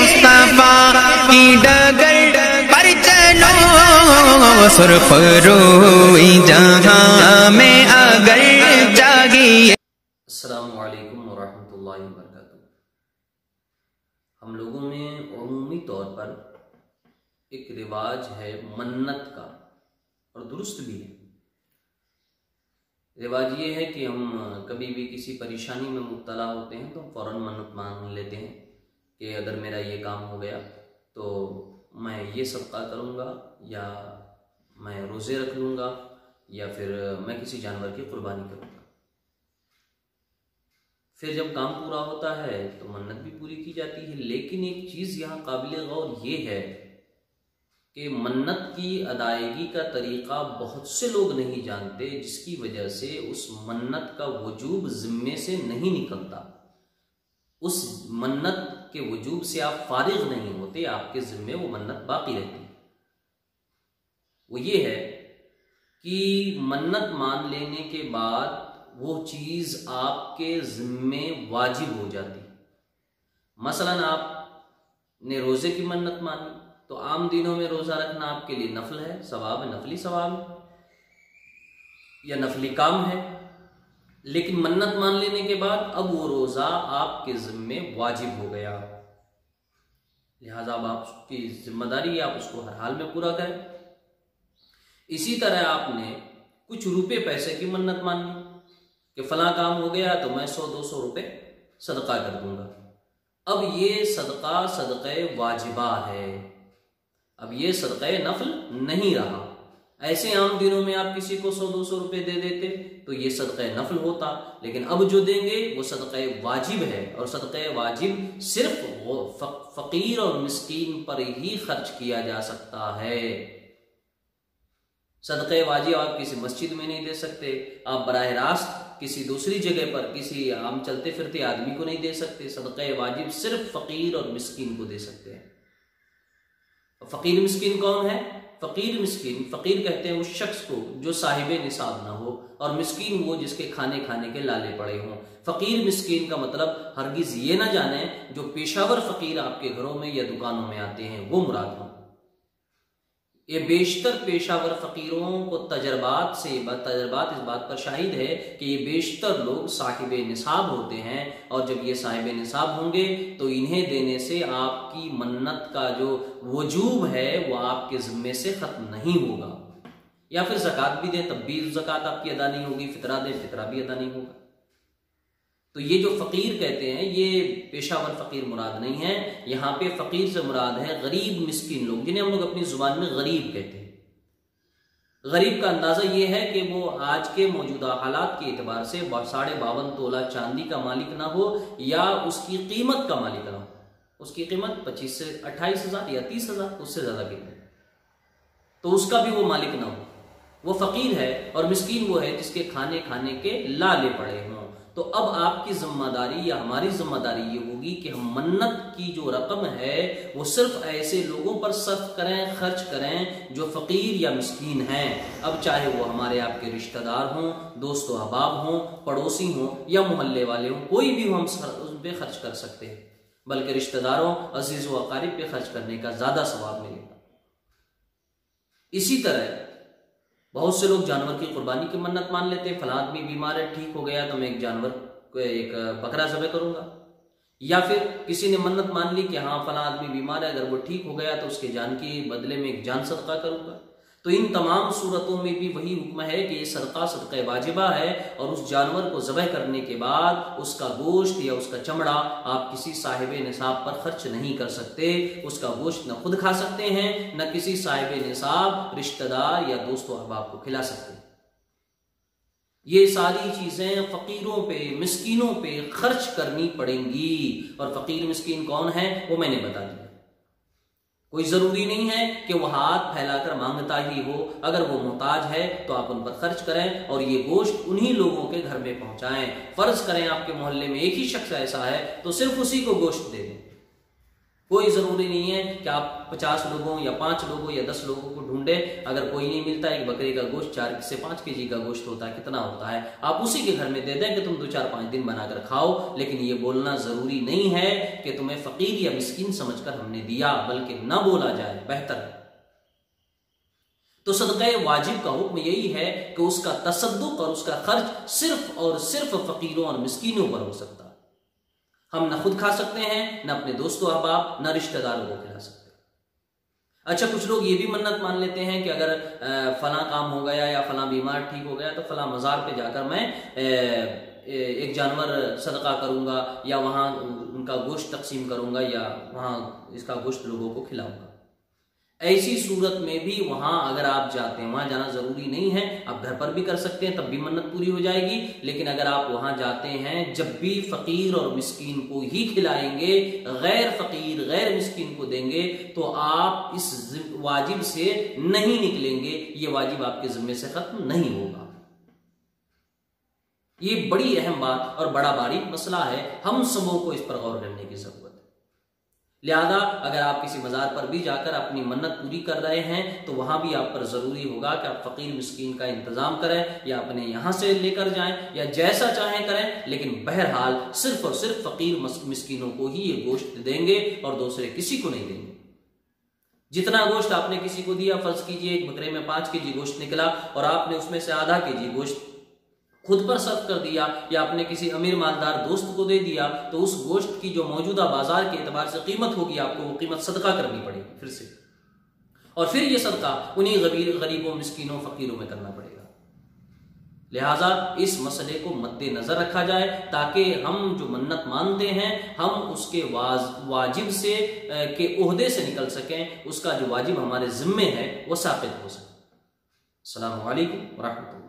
مصطفیٰ کی ڈگر پر چلو سرخ روئی جہاں میں اگر جاگی۔ السلام علیکم ورحمۃ اللہ وبرکاتہ۔ ہم لوگوں میں عمومی طور پر ایک رواج ہے منت کا، اور درست بھی ہے۔ رواج یہ ہے کہ ہم کبھی بھی کسی پریشانی میں مبتلا ہوتے ہیں تو فوراً منت مانگ لیتے ہیں کہ اگر میرا یہ کام ہو گیا تو میں یہ صدقہ کروں گا، یا میں روزے رکھ لوں گا، یا پھر میں کسی جانور کی قربانی کروں گا۔ پھر جب کام پورا ہوتا ہے تو منت بھی پوری کی جاتی ہے۔ لیکن ایک چیز یہاں قابل غور یہ ہے کہ منت کی ادائیگی کا طریقہ بہت سے لوگ نہیں جانتے، جس کی وجہ سے اس منت کا وجوب ذمے سے نہیں نکلتا۔ اس منت کے وجوب سے آپ فارغ نہیں ہوتے، آپ کے ذمے وہ منت باقی رہتی ہے۔ وہ یہ ہے کہ منت مان لینے کے بعد وہ چیز آپ کے ذمے واجب ہو جاتی۔ مثلا آپ نے روزے کی منت مانی تو عام دنوں میں روزہ رکھنا آپ کے لیے نفل ہے، ثواب ہے، نفلی ثواب ہے یا نفلی کام ہے۔ لیکن منت مان لینے کے بعد اب وہ روزہ آپ کے ذمے واجب ہو گیا، لہذا اب آپ کی ذمہ داری ہے آپ اس کو ہر حال میں پورا کریں۔ اسی طرح آپ نے کچھ روپے پیسے کی منت مانی کہ فلاں کام ہو گیا تو میں 100-200 روپے صدقہ کر دوں گا۔ اب یہ صدقہ صدقہ واجبہ ہے، اب یہ صدقہ نفل نہیں رہا۔ ایسے عام دنوں میں آپ کسی کو 100-200 روپے دے دیتے تو یہ صدقہ نفل ہوتا، لیکن اب جو دیں گے وہ صدقہ واجب ہے، اور صدقہ واجب صرف فقیر اور مسکین پر ہی خرچ کیا جا سکتا ہے۔ صدقہ واجب آپ کسی مسجد میں نہیں دے سکتے، آپ براہ راست کسی دوسری جگہ پر کسی عام چلتے پھرتے آدمی کو نہیں دے سکتے۔ صدقہ واجب صرف فقیر اور مسکین کو دے سکتے ہیں۔ فقیر مسکین کون ہے؟ فقیر مسکین، فقیر کہتے ہیں اس شخص کو جو صاحب نصاب نہ ہو، اور مسکین وہ جس کے کھانے کے لالے پڑے ہوں۔ فقیر مسکین کا مطلب ہرگز یہ نہ جانیں جو پیشہ ور فقیر آپ کے گھروں میں یا دکانوں میں آتے ہیں وہ مراد ہوں۔ یہ بیشتر پیشہ ور فقیروں کو تجربات اس بات پر شاہد ہے کہ یہ بیشتر لوگ صاحب نصاب ہوتے ہیں، اور جب یہ صاحب نصاب ہوں گے تو انہیں دینے سے آپ کی منت کا جو وجوب ہے وہ آپ کے ذمے سے ختم نہیں ہوگا۔ یا پھر زکوٰۃ بھی دیں تب بھی زکوٰۃ آپ کی ادا نہیں ہوگی، فطرہ دیں فطرہ بھی ادا نہیں ہوگا۔ تو یہ جو فقیر کہتے ہیں یہ پیشہ ور فقیر مراد نہیں ہے، یہاں پہ فقیر سے مراد ہے غریب مسکین لوگ، جنہیں ہم لوگ اپنی زبان میں غریب کہتے ہیں۔ غریب کا اندازہ یہ ہے کہ وہ آج کے موجودہ حالات کے اعتبار سے 52.5 تولہ چاندی کا مالک نہ ہو، یا اس کی قیمت کا مالک نہ ہو۔ اس کی قیمت 25 سے 28 ہزار یا 30 ہزار، اس سے زیادہ قیمت، تو اس کا بھی وہ مالک نہ ہو، وہ فقیر ہے۔ اور مسکین وہ ہے جس کے کھانے کے لالے پڑے ہوں۔ تو اب آپ کی ذمہ داری یا ہماری ذمہ داری یہ ہوگی کہ ہم منت کی جو رقم ہے وہ صرف ایسے لوگوں پر صرف کریں، خرچ کریں جو فقیر یا مسکین ہیں۔ اب چاہے وہ ہمارے آپ کے رشتہ دار ہوں، دوست و احباب ہوں، پڑوسی ہوں، یا محلے والے ہوں، کوئی بھی ہم ان پہ خرچ کر سکتے ہیں، بلکہ رشتہ داروں، عزیز و اقارب پہ خرچ کرنے کا زیادہ ثواب ملے گا۔ اسی طرح بہت سے لوگ جانور کی قربانی کی منت مان لیتے ہیں، فلاں آدمی بیمار ہے، ٹھیک ہو گیا تو میں ایک بکرا ذبح کروں گا۔ یا پھر کسی نے منت مان لی کہ ہاں فلاں آدمی بیمار ہے، اگر وہ ٹھیک ہو گیا تو اس کے جان کی بدلے میں ایک جان صدقہ کروں گا۔ تو ان تمام صورتوں میں بھی وہی حکم ہے کہ یہ صدقہ واجبہ ہے، اور اس جانور کو ذبح کرنے کے بعد اس کا گوشت یا اس کا چمڑا آپ کسی صاحب نصاب پر خرچ نہیں کر سکتے۔ اس کا گوشت نہ خود کھا سکتے ہیں، نہ کسی صاحب نصاب، رشتہ دار یا دوست و احباب کو کھلا سکتے ہیں۔ یہ ساری چیزیں فقیروں پہ، مسکینوں پہ خرچ کرنی پڑیں گی، اور فقیر مسکین کون ہے وہ میں نے بتا دیا۔ کوئی ضروری نہیں ہے کہ وہ ہاتھ پھیلا کر مانگتا ہی ہو، اگر وہ محتاج ہے تو آپ ان پر خرچ کریں اور یہ گوشت انہی لوگوں کے گھر میں پہنچائیں۔ فرض کریں آپ کے محلے میں ایک ہی شخص ایسا ہے تو صرف اسی کو گوشت دے دیں۔ کوئی ضروری نہیں ہے کہ آپ 50 لوگوں یا 5 لوگوں یا 10 لوگوں کو ڈھونڈیں، اگر کوئی نہیں ملتا، ایک بکرے کا گوشت 4 سے 5 kg کا گوشت ہوتا ہے، کتنا ہوتا ہے، آپ اسی کے گھر میں دے دیں کہ تم 2-4-5 دن بنا کر کھاؤ۔ لیکن یہ بولنا ضروری نہیں ہے کہ تمہیں فقیر یا مسکین سمجھ کر ہم نے دیا، بلکہ نہ بولا جائے، بہتر ہے۔ تو صدقہ واجب کا حکم یہی ہے کہ اس کا تصدق اور اس کا خرچ صرف اور صرف فقیروں اور مسکینوں پر ہو سکتا ہے۔ ہم نہ خود کھا سکتے ہیں، نہ اپنے دوست و احباب، نہ رشتہ داروں کو کھلا سکتے۔ اچھا، کچھ لوگ یہ بھی منت مان لیتے ہیں کہ اگر فلاں کام ہو گیا یا فلاں بیمار ٹھیک ہو گیا تو فلاں مزار پہ جا کر میں ایک جانور صدقہ کروں گا، یا وہاں ان کا گوشت تقسیم کروں گا، یا وہاں اس کا گوشت لوگوں کو کھلاؤں گا۔ ایسی صورت میں بھی وہاں اگر آپ جاتے ہیں، وہاں جانا ضروری نہیں ہے، آپ گھر پر بھی کر سکتے ہیں، تب بھی منت پوری ہو جائے گی۔ لیکن اگر آپ وہاں جاتے ہیں، جب بھی فقیر اور مسکین کو ہی کھلائیں گے، غیر فقیر غیر مسکین کو دیں گے، تو آپ اس واجب سے نہیں نکلیں گے، یہ واجب آپ کے ذمے سے ختم نہیں ہوگا۔ یہ بڑی اہم بات اور بڑا باریک مسئلہ ہے، ہم سبوں کو اس پر غور کرنے کی ضرورت ہے۔ لہذا اگر آپ کسی مزار پر بھی جا کر اپنی منت پوری کر رہے ہیں تو وہاں بھی آپ پر ضروری ہوگا کہ آپ فقیر مسکین کا انتظام کریں، یا اپنے یہاں سے لے کر جائیں، یا جیسا چاہیں کریں، لیکن بہرحال صرف اور صرف فقیر مسکینوں کو ہی یہ گوشت دیں گے اور دوسرے کسی کو نہیں دیں گے۔ جتنا گوشت آپ نے کسی کو دیا، فرض کیجئے ایک بکرے میں 5 kg گوشت نکلا اور آپ نے اس میں سے آدھا kg گوشت خود پر صرف کر دیا یا اپنے کسی امیر مالدار دوست کو دے دیا، تو اس گوشت کی جو موجودہ بازار کے اعتبار سے قیمت ہوگی، آپ کو وہ قیمت صدقہ کرنی پڑے گی پھر سے، اور پھر یہ صدقہ انہی غریبوں مسکینوں فقیروں میں کرنا پڑے گا۔ لہٰذا اس مسئلے کو مد نظر رکھا جائے تاکہ ہم جو منت مانتے ہیں ہم اس کے واجب سے کے عہدے سے نکل سکیں، اس کا جو واجب ہمارے ذمے ہے وہ ثابت ہو سکے۔ السلام علیکم ورحمۃ اللہ۔